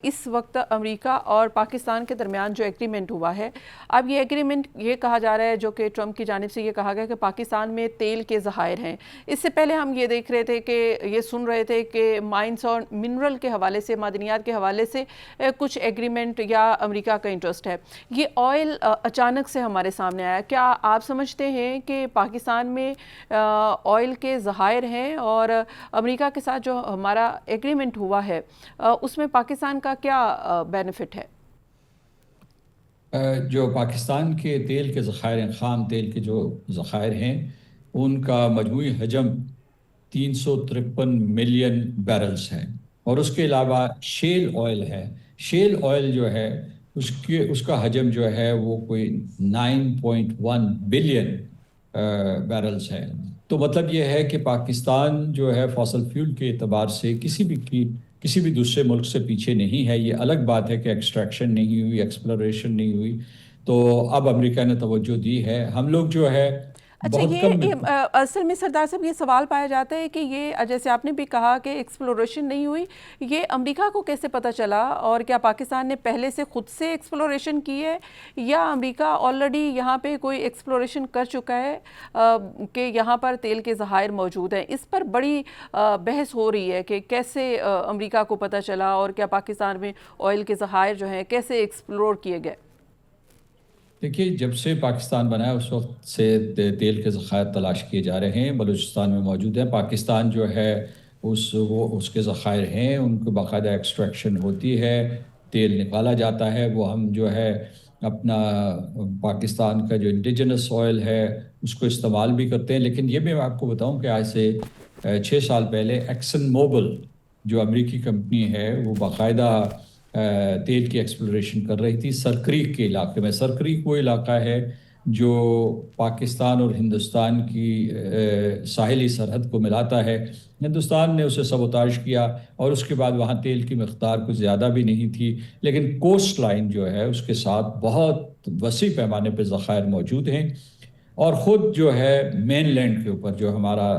اس وقت امریکہ اور پاکستان کے درمیان جو ایگریمنٹ ہوا ہے، اب یہ ایگریمنٹ یہ کہا جا رہا ہے، جو کہ ٹرمپ کی جانب سے یہ کہا گیا کہ پاکستان میں تیل کے ذخائر ہیں۔ اس سے پہلے ہم یہ دیکھ رہے تھے کہ یہ سن رہے تھے کہ مائنز اور منرل کے حوالے سے، معدنیات کے حوالے سے کچھ ایگریمنٹ یا امریکہ کا انٹرسٹ ہے۔ یہ آئل اچانک سے ہمارے سامنے آیا، کیا آپ سمجھتے ہیں کہ پاکستان میں آئل کے ذخائر ہیں، اور امریکہ کے ساتھ جو ہمارا ایگریمنٹ ہوا ہے اس میں پاکستان کا کیا بینیفٹ ہے؟ جو پاکستان کے تیل کے ذخائر ہیں، خام تیل کے جو ذخائر ہیں، ان کا مجموعی حجم 353 ملین بیرلز ہے، اور اس کے علاوہ شیل آئل ہے۔ شیل آئل جو ہے اس کا حجم جو ہے وہ کوئی 9.1 بلین بیرلز ہے۔ تو مطلب یہ ہے کہ پاکستان جو ہے فاسل فیول کے اعتبار سے کسی بھی دوسرے ملک سے پیچھے نہیں ہے۔ یہ الگ بات ہے کہ ایکسٹریکشن نہیں ہوئی، ایکسپلوریشن نہیں ہوئی، تو اب امریکہ نے توجہ دی ہے۔ ہم لوگ جو ہے اچھا، بہت کم یہ اصل میں سردار صاحب یہ سوال پایا جاتا ہے کہ یہ جیسے آپ نے بھی کہا کہ ایکسپلوریشن نہیں ہوئی، یہ امریکہ کو کیسے پتہ چلا؟ اور کیا پاکستان نے پہلے سے خود سے ایکسپلوریشن کی ہے، یا امریکہ آلریڈی یہاں پہ کوئی ایکسپلوریشن کر چکا ہے کہ یہاں پر تیل کے ذخائر موجود ہیں؟ اس پر بڑی بحث ہو رہی ہے کہ کیسے امریکہ کو پتہ چلا، اور کیا پاکستان میں آئل کے ذخائر جو ہیں کیسے ایکسپلور کیے گئے؟ دیکھیے، جب سے پاکستان بنا ہے اس وقت سے تیل کے ذخائر تلاش کیے جا رہے ہیں، بلوچستان میں موجود ہیں۔ پاکستان جو ہے اس کے ذخائر ہیں، ان کو باقاعدہ ایکسٹریکشن ہوتی ہے، تیل نکالا جاتا ہے۔ وہ ہم جو ہے اپنا پاکستان کا جو انڈیجنس آئل ہے اس کو استعمال بھی کرتے ہیں۔ لیکن یہ بھی میں آپ کو بتاؤں کہ آج سے 6 سال پہلے ایکسن موبل جو امریکی کمپنی ہے، وہ باقاعدہ تیل کی ایکسپلوریشن کر رہی تھی سرکریک کے علاقے میں۔ سرکریک وہ علاقہ ہے جو پاکستان اور ہندوستان کی ساحلی سرحد کو ملاتا ہے۔ ہندوستان نے اسے سبوتاژ کیا، اور اس کے بعد وہاں تیل کی مقدار کچھ زیادہ بھی نہیں تھی، لیکن کوسٹ لائن جو ہے اس کے ساتھ بہت وسیع پیمانے پہ ذخائر موجود ہیں۔ اور خود جو ہے مین لینڈ کے اوپر جو ہمارا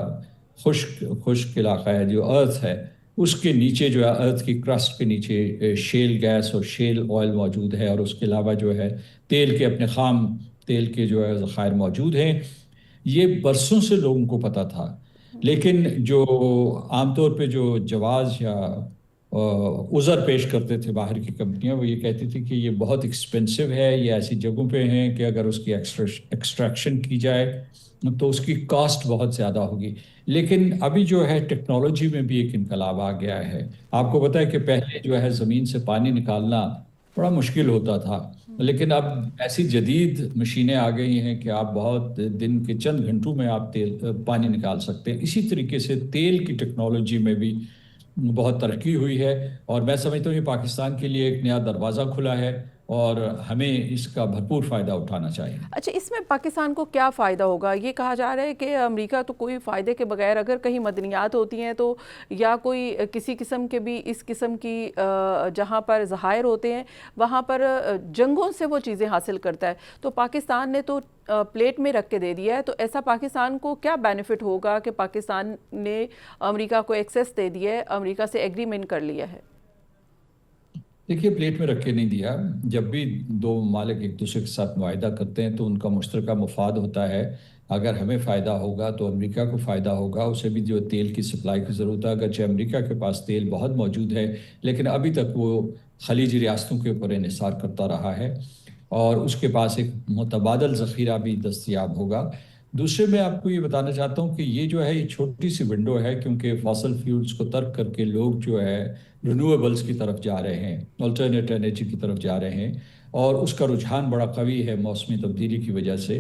خشک علاقہ ہے، جو ارتھ ہے، اس کے نیچے جو ہے ارتھ کی کرسٹ کے نیچے شیل گیس اور شیل آئل موجود ہے، اور اس کے علاوہ جو ہے تیل کے اپنے خام تیل کے جو ہے ذخائر موجود ہیں۔ یہ برسوں سے لوگوں کو پتہ تھا، لیکن جو عام طور پہ جو جواز یا عذر پیش کرتے تھے باہر کی کمپنیاں، وہ یہ کہتی تھی کہ یہ بہت ایکسپینسو ہے، یہ ایسی جگہوں پہ ہیں کہ اگر اس کی ایکسٹریکشن کی جائے تو اس کی کاسٹ بہت زیادہ ہوگی۔ لیکن ابھی جو ہے ٹیکنالوجی میں بھی ایک انقلاب آ گیا ہے۔ آپ کو پتہ ہے کہ پہلے جو ہے زمین سے پانی نکالنا بڑا مشکل ہوتا تھا، لیکن اب ایسی جدید مشینیں آ گئی ہیں کہ آپ بہت دن کے چند گھنٹوں میں آپ پانی نکال سکتے ہیں۔ اسی طریقے سے تیل کی ٹیکنالوجی میں بھی بہت ترقی ہوئی ہے، اور میں سمجھتا ہوں یہ پاکستان کے لیے ایک نیا دروازہ کھلا ہے، اور ہمیں اس کا بھرپور فائدہ اٹھانا چاہیے۔ اچھا، اس میں پاکستان کو کیا فائدہ ہوگا؟ یہ کہا جا رہا ہے کہ امریکہ تو کوئی فائدے کے بغیر، اگر کہیں معدنیات ہوتی ہیں تو یا کوئی کسی قسم کے بھی اس قسم کی جہاں پر ذخائر ہوتے ہیں وہاں پر جنگوں سے وہ چیزیں حاصل کرتا ہے، تو پاکستان نے تو پلیٹ میں رکھ کے دے دیا ہے، تو ایسا پاکستان کو کیا بینیفٹ ہوگا کہ پاکستان نے امریکہ کو ایکسیس دے دیا ہے، امریکہ سے ایگریمنٹ کر لیا ہے؟ دیکھیے، پلیٹ میں رکھ کے نہیں دیا۔ جب بھی دو ممالک ایک دوسرے کے ساتھ معاہدہ کرتے ہیں تو ان کا مشترکہ مفاد ہوتا ہے۔ اگر ہمیں فائدہ ہوگا تو امریکہ کو فائدہ ہوگا، اسے بھی جو تیل کی سپلائی کی ضرورت ہے۔ اگرچہ امریکہ کے پاس تیل بہت موجود ہے، لیکن ابھی تک وہ خلیجی ریاستوں کے اوپر انحصار کرتا رہا ہے، اور اس کے پاس ایک متبادل ذخیرہ بھی دستیاب ہوگا۔ دوسرے میں آپ کو یہ بتانا چاہتا ہوں کہ یہ جو ہے یہ چھوٹی سی ونڈو ہے، کیونکہ فاسل فیولز کو ترک کر کے لوگ جو ہے رینیویبلز کی طرف جا رہے ہیں، آلٹرنیٹ انرجی کی طرف جا رہے ہیں، اور اس کا رجحان بڑا قوی ہے موسمی تبدیلی کی وجہ سے۔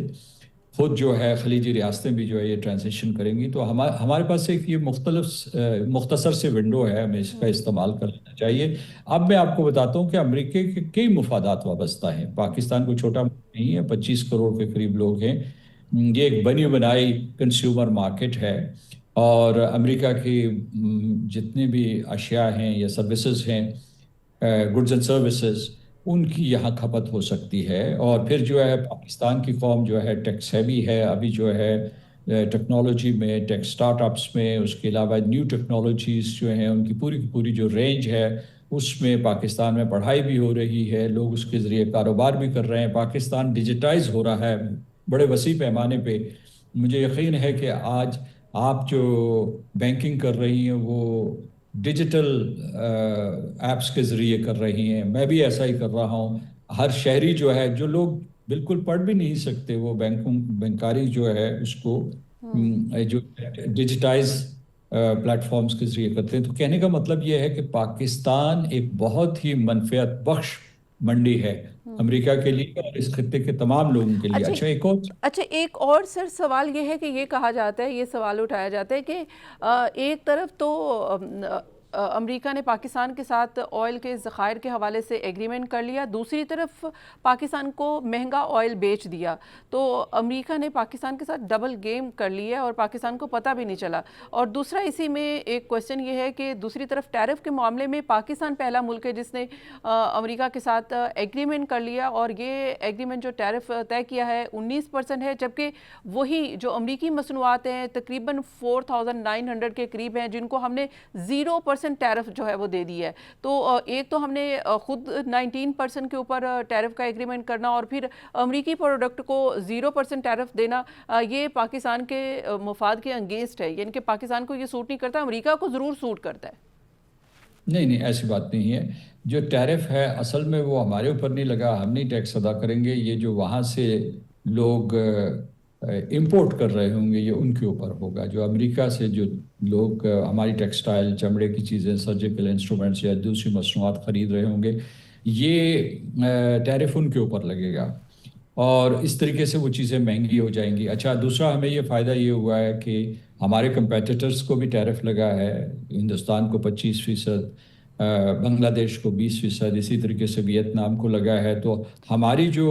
خود جو ہے خلیجی ریاستیں بھی جو ہے یہ ٹرانزیشن کریں گی، تو ہمارے پاس ایک یہ مختصر سے ونڈو ہے، ہمیں اس کا استعمال کر لینا چاہیے۔ اب میں آپ کو بتاتا ہوں کہ امریکہ کے کئی مفادات وابستہ ہیں۔ پاکستان کوئی چھوٹا ملک نہیں ہے، 25 کروڑ کے قریب لوگ ہیں۔ یہ ایک بنی بنائی کنزیومر مارکیٹ ہے، اور امریکہ کی جتنے بھی اشیاء ہیں یا سروسز ہیں، گڈز اینڈ سروسز، ان کی یہاں کھپت ہو سکتی ہے۔ اور پھر جو ہے پاکستان کی قوم جو ہے ٹیکس ہیوی ہے، ابھی جو ہے ٹیکنالوجی میں، ٹیک سٹارٹ اپس میں، اس کے علاوہ نیو ٹیکنالوجیز جو ہیں ان کی پوری کی پوری جو رینج ہے اس میں پاکستان میں پڑھائی بھی ہو رہی ہے، لوگ اس کے ذریعے کاروبار بھی کر رہے ہیں، پاکستان ڈیجیٹائز ہو رہا ہے بڑے وسیع پیمانے پہ۔ مجھے یقین ہے کہ آج آپ جو بینکنگ کر رہی ہیں وہ ڈیجیٹل ایپس کے ذریعے کر رہی ہیں، میں بھی ایسا ہی کر رہا ہوں۔ ہر شہری جو ہے، جو لوگ بالکل پڑھ بھی نہیں سکتے، وہ بینکاری جو ہے اس کو جو ڈیجیٹائز پلیٹ فارمز کے ذریعے کرتے ہیں۔ تو کہنے کا مطلب یہ ہے کہ پاکستان ایک بہت ہی منفعت بخش منڈی ہے امریکہ کے لیے اور اس خطے کے تمام لوگوں کے لیے۔ اچھا اچھا، ایک اور سر سوال یہ ہے کہ یہ کہا جاتا ہے، یہ سوال اٹھایا جاتا ہے کہ ایک طرف تو امریکہ نے پاکستان کے ساتھ آئل کے ذخائر کے حوالے سے ایگریمنٹ کر لیا، دوسری طرف پاکستان کو مہنگا آئل بیچ دیا، تو امریکہ نے پاکستان کے ساتھ ڈبل گیم کر لی ہے اور پاکستان کو پتہ بھی نہیں چلا۔ اور دوسرا اسی میں ایک کویسچن یہ ہے کہ دوسری طرف ٹیرف کے معاملے میں پاکستان پہلا ملک ہے جس نے امریکہ کے ساتھ ایگریمنٹ کر لیا، اور یہ ایگریمنٹ جو ٹیرف طے کیا ہے 19% ہے، جبکہ وہی جو امریکی مصنوعات ہیں تقریباً 4900 کے قریب ہیں جن کو ہم نے 0% ٹیرف جو ہے وہ دے دی ہے۔ تو ایک تو ہم نے خود 19% کے اوپر ٹیرف کا ایگریمنٹ کرنا اور پھر امریکی پروڈکٹ کو 0% ٹیرف دینا، یہ پاکستان کے مفاد کے انگیسٹ ہے، یعنی کہ پاکستان کو یہ سوٹ نہیں کرتا، امریکہ کو ضرور سوٹ کرتا ہے۔ نہیں، ایسی بات نہیں ہے۔ جو ٹیرف ہے اصل میں وہ ہمارے اوپر نہیں لگا، ہم نہیں ٹیکس ادا کریں گے، یہ جو وہاں سے لوگ امپورٹ کر رہے ہوں گے یہ ان کے اوپر ہوگا۔ جو امریکہ سے جو لوگ ہماری ٹیکسٹائل، چمڑے کی چیزیں، سرجیکل انسٹرومنٹس یا دوسری مصنوعات خرید رہے ہوں گے، یہ ٹیرف ان کے اوپر لگے گا اور اس طریقے سے وہ چیزیں مہنگی ہو جائیں گی۔ اچھا، دوسرا ہمیں یہ فائدہ یہ ہوا ہے کہ ہمارے کمپیٹیٹرز کو بھی ٹیرف لگا ہے، ہندوستان کو 25%، بنگلہ دیش کو 20%، اسی طریقے سے ویتنام کو لگا ہے۔ تو ہماری جو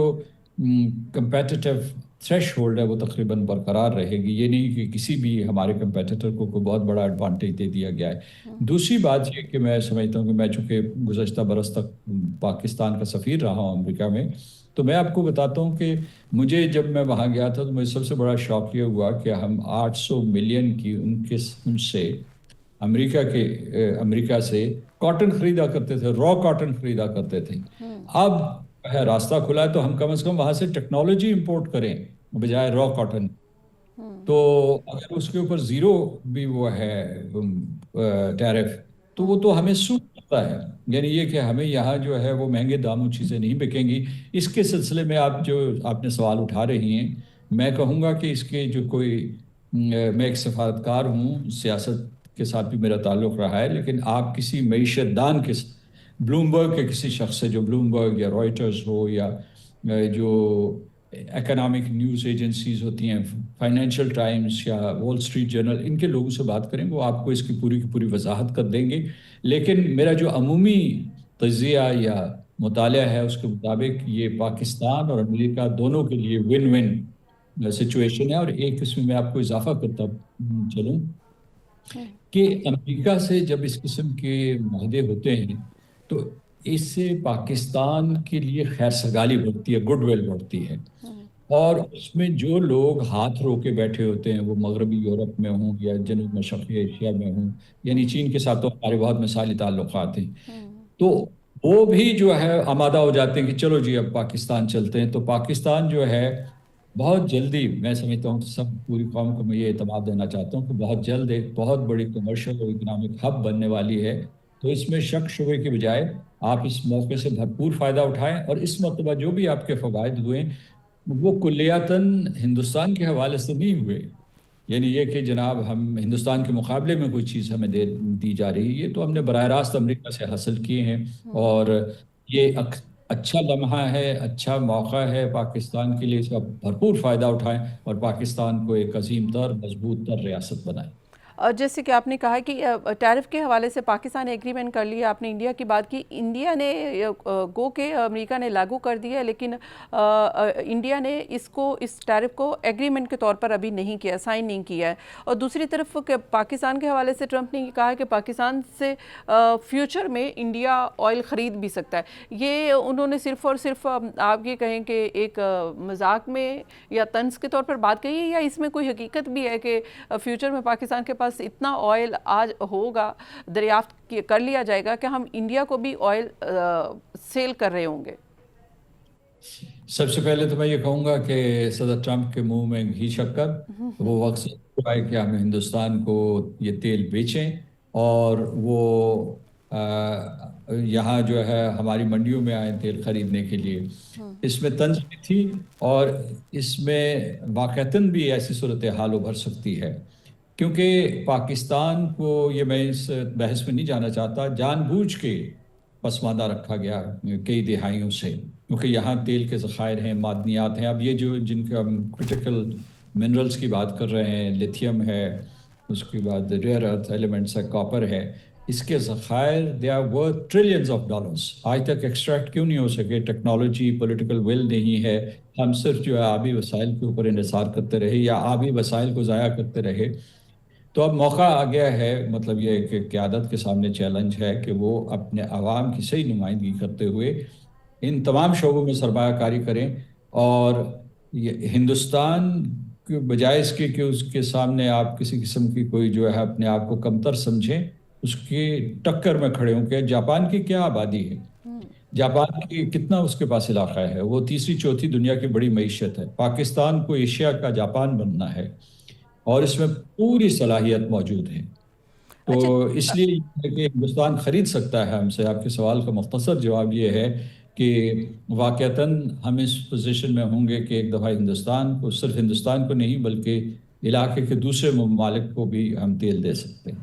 کمپیٹیٹیو تھریش ہولڈ ہے وہ تقریباً برقرار رہے گی، یہ نہیں کہ کسی بھی ہمارے کمپیٹیٹر کو کوئی بہت بڑا ایڈوانٹیج دے دیا گیا ہے۔ دوسری بات یہ کہ میں سمجھتا ہوں کہ میں چونکہ گزشتہ برس تک پاکستان کا سفیر رہا ہوں امریکہ میں، تو میں آپ کو بتاتا ہوں کہ مجھے جب میں وہاں گیا تھا تو مجھے سب سے بڑا شوق یہ ہوا کہ ہم 800 ملین کی ان سے امریکہ سے کاٹن خریدا کرتے تھے، را کاٹن خریدا کرتے تھے۔ اب راستہ کھلا ہے تو ہم کم از کم وہاں سے ٹیکنالوجی امپورٹ کریں بجائے را کاٹن۔ تو اگر اس کے اوپر 0 بھی وہ ہے ٹیرف، تو وہ تو ہمیں سوٹ کرتا ہے، یعنی یہ کہ ہمیں یہاں جو ہے وہ مہنگے داموں چیزیں نہیں بکیں گی۔ اس کے سلسلے میں آپ نے سوال اٹھا رہی ہیں، میں کہوں گا کہ اس کے جو میں ایک سفارتکار ہوں، سیاست کے ساتھ بھی میرا تعلق رہا ہے، لیکن آپ کسی معیشت دان کے بلومبرگ کے کسی شخص سے، جو بلومبرگ یا رائٹرز ہو یا جو اکنامک نیوز ایجنسیز ہوتی ہیں، فائنینشیل ٹائمز یا وال اسٹریٹ جرنل، ان کے لوگوں سے بات کریں، وہ آپ کو اس کی پوری وضاحت کر دیں گے۔ لیکن میرا جو عمومی تجزیہ یا مطالعہ ہے اس کے مطابق یہ پاکستان اور امریکہ دونوں کے لیے ون ون سچویشن ہے۔ اور ایک اس میں آپ کو اضافہ کرتا چلوں کہ امریکہ سے جب اس قسم کے معاہدے ہوتے ہیں تو اس سے پاکستان کے لیے خیر سگالی بڑھتی ہے، گڈ ول بڑھتی ہے، اور اس میں جو لوگ ہاتھ رو کے بیٹھے ہوتے ہیں وہ مغربی یورپ میں ہوں یا جنوب مشرقی ایشیا میں ہوں، یعنی چین کے ساتھ تو ہمارے بہت مثالی تعلقات ہیں، تو وہ بھی جو ہے آمادہ ہو جاتے ہیں کہ چلو جی اب پاکستان چلتے ہیں۔ تو پاکستان جو ہے بہت جلدی، میں سمجھتا ہوں سب پوری قوم کو میں یہ اعتماد دینا چاہتا ہوں کہ بہت جلد ایک بہت بڑی کمرشل اور اکنامک ہب بننے والی ہے۔ تو اس میں شک شبے کے بجائے آپ اس موقع سے بھرپور فائدہ اٹھائیں، اور اس مرتبہ جو بھی آپ کے فوائد ہوئے وہ کلیاتاً ہندوستان کے حوالے سے نہیں ہوئے، یعنی یہ کہ جناب ہم ہندوستان کے مقابلے میں کوئی چیز ہمیں دی جا رہی ہے، یہ تو ہم نے براہ راست امریکہ سے حاصل کیے ہیں، اور یہ اچھا لمحہ ہے، اچھا موقع ہے پاکستان کے لیے، اس کا بھرپور فائدہ اٹھائیں اور پاکستان کو ایک عظیم تر، مضبوط تر ریاست بنائیں۔ جیسے کہ آپ نے کہا کہ ٹیرف کے حوالے سے پاکستان نے ایگریمنٹ کر لیا، آپ نے انڈیا کی بات کی، انڈیا نے گو کہ امریکہ نے لاگو کر دیا، لیکن انڈیا نے اس ٹیرف کو ایگریمنٹ کے طور پر ابھی نہیں کیا، سائن نہیں کیا ہے۔ اور دوسری طرف پاکستان کے حوالے سے ٹرمپ نے یہ کہا کہ پاکستان سے فیوچر میں انڈیا آئل خرید بھی سکتا ہے۔ یہ انہوں نے صرف اور صرف آپ یہ کہیں کہ ایک مذاق میں یا طنز کے طور پر بات کہی ہے، یا اس میں کوئی حقیقت بھی ہے کہ فیوچر میں پاکستان کے پاس پاس اتنا آئل آج ہوگا، دریافت کر لیا جائے گا کہ ہم انڈیا کو بھی آئل سیل کر رہے ہوں گے؟ سب سے پہلے تو میں یہ کہوں گا کہ صدر ٹرمپ کے منہ میں گھی شکر، وہ وقت سے ہوا ہے کہ ہم ہندوستان کو یہ تیل بیچیں، اور وہ یہاں جو ہے ہماری منڈیوں میں آئیں تیل خریدنے کے لیے۔ اس میں طنز بھی تھی، اور اس میں واقعتاً بھی ایسی صورتحال ابھر سکتی ہے، کیونکہ پاکستان کو، یہ میں اس بحث میں نہیں جانا چاہتا، جان بوجھ کے پسماندہ رکھا گیا کئی دہائیوں سے، کیونکہ یہاں تیل کے ذخائر ہیں، معدنیات ہیں۔ اب یہ جو جن کے ہم کرٹیکل منرلز کی بات کر رہے ہیں، لیتھیم ہے، اس کے بعد ریئر ارتھ ایلیمنٹس ہے، کاپر ہے، اس کے ذخائر they are worth trillions of dollars. آج تک ایکسٹریکٹ کیوں نہیں ہو سکے؟ ٹیکنالوجی، پولیٹیکل ول نہیں ہے۔ ہم صرف جو ہے آبی وسائل کے اوپر انحصار کرتے رہے، یا آبی وسائل کو ضائع کرتے رہے۔ تو اب موقع آ گیا ہے، مطلب یہ کہ قیادت کے سامنے چیلنج ہے کہ وہ اپنے عوام کی صحیح نمائندگی کرتے ہوئے ان تمام شعبوں میں سرمایہ کاری کریں، اور یہ ہندوستان کے بجائے اس کے کہ اس کے سامنے آپ کسی قسم کی کوئی جو ہے اپنے آپ کو کمتر سمجھیں، اس کی ٹکر میں کھڑے ہوں کہ جاپان کی کیا آبادی ہے، جاپان کی کتنا اس کے پاس علاقہ ہے، وہ تیسری چوتھی دنیا کی بڑی معیشت ہے۔ پاکستان کو ایشیا کا جاپان بننا ہے، اور اس میں پوری صلاحیت موجود ہے۔ تو اچھا، اس لیے یہ ہے کہ ہندوستان خرید سکتا ہے ہم سے۔ آپ کے سوال کا مختصر جواب یہ ہے کہ واقعتاً ہم اس پوزیشن میں ہوں گے کہ ایک دفعہ ہندوستان کو، صرف ہندوستان کو نہیں بلکہ علاقے کے دوسرے ممالک کو بھی ہم تیل دے سکتے ہیں۔